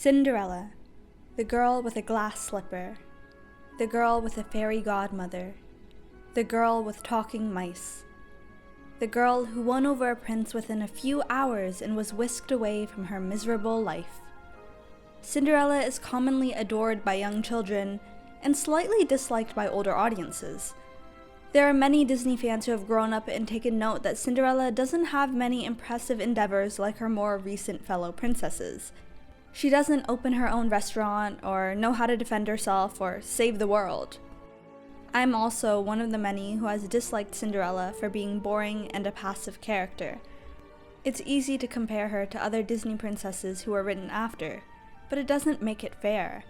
Cinderella, the girl with a glass slipper, the girl with a fairy godmother, the girl with talking mice, the girl who won over a prince within a few hours and was whisked away from her miserable life. Cinderella is commonly adored by young children and slightly disliked by older audiences. There are many Disney fans who have grown up and taken note that Cinderella doesn't have many impressive endeavors like her more recent fellow princesses. She doesn't open her own restaurant, or know how to defend herself, or save the world. I'm also one of the many who has disliked Cinderella for being boring and a passive character. It's easy to compare her to other Disney princesses who were written after, but it doesn't make it fair.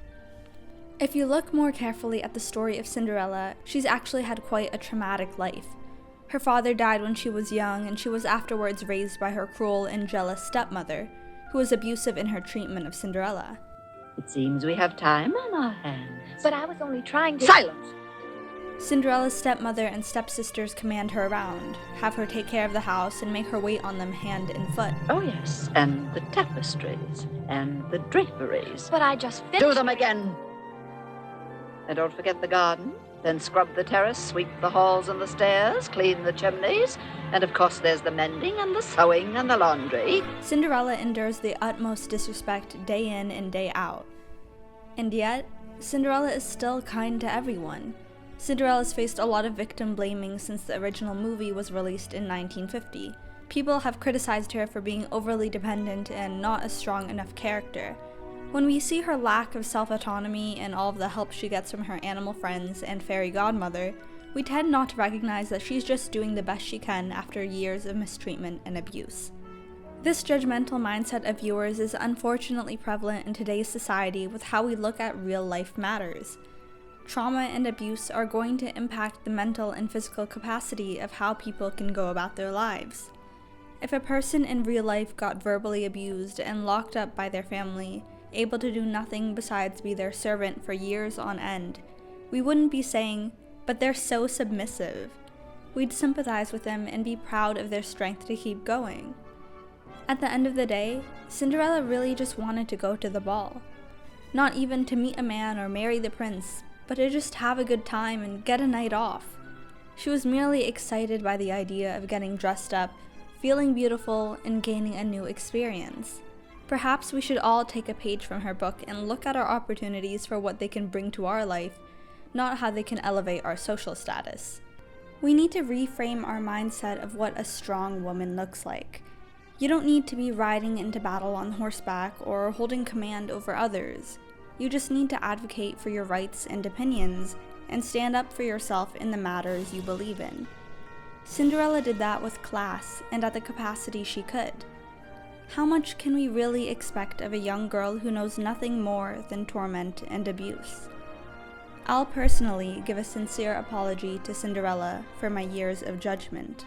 If you look more carefully at the story of Cinderella, she's actually had quite a traumatic life. Her father died when she was young, and she was afterwards raised by her cruel and jealous stepmother, who was abusive in her treatment of Cinderella. It seems we have time on our hands. But I was only trying to— Silence! Cinderella's stepmother and stepsisters command her around, have her take care of the house, and make her wait on them hand and foot. Oh yes, and the tapestries, and the draperies. But I just finished— Do them again! And don't forget the garden. Then scrub the terrace, sweep the halls and the stairs, clean the chimneys, and of course there's the mending and the sewing and the laundry. Cinderella endures the utmost disrespect day in and day out. And yet, Cinderella is still kind to everyone. Cinderella's faced a lot of victim blaming since the original movie was released in 1950. People have criticized her for being overly dependent and not a strong enough character. When we see her lack of self-autonomy and all of the help she gets from her animal friends and fairy godmother, we tend not to recognize that she's just doing the best she can after years of mistreatment and abuse. This judgmental mindset of viewers is unfortunately prevalent in today's society with how we look at real-life matters. Trauma and abuse are going to impact the mental and physical capacity of how people can go about their lives. If a person in real life got verbally abused and locked up by their family, able to do nothing besides be their servant for years on end, we wouldn't be saying, "But they're so submissive." We'd sympathize with them and be proud of their strength to keep going. At the end of the day, Cinderella really just wanted to go to the ball. Not even to meet a man or marry the prince, but to just have a good time and get a night off. She was merely excited by the idea of getting dressed up, feeling beautiful, and gaining a new experience. Perhaps we should all take a page from her book and look at our opportunities for what they can bring to our life, not how they can elevate our social status. We need to reframe our mindset of what a strong woman looks like. You don't need to be riding into battle on horseback or holding command over others. You just need to advocate for your rights and opinions and stand up for yourself in the matters you believe in. Cinderella did that with class and at the capacity she could. How much can we really expect of a young girl who knows nothing more than torment and abuse? I'll personally give a sincere apology to Cinderella for my years of judgment.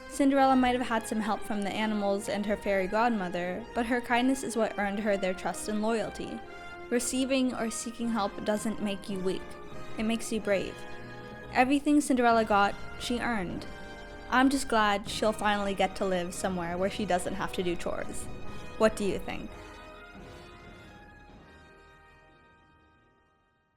Cinderella might have had some help from the animals and her fairy godmother, but her kindness is what earned her their trust and loyalty. Receiving or seeking help doesn't make you weak, it makes you brave. Everything Cinderella got, she earned. I'm just glad she'll finally get to live somewhere where she doesn't have to do chores. What do you think?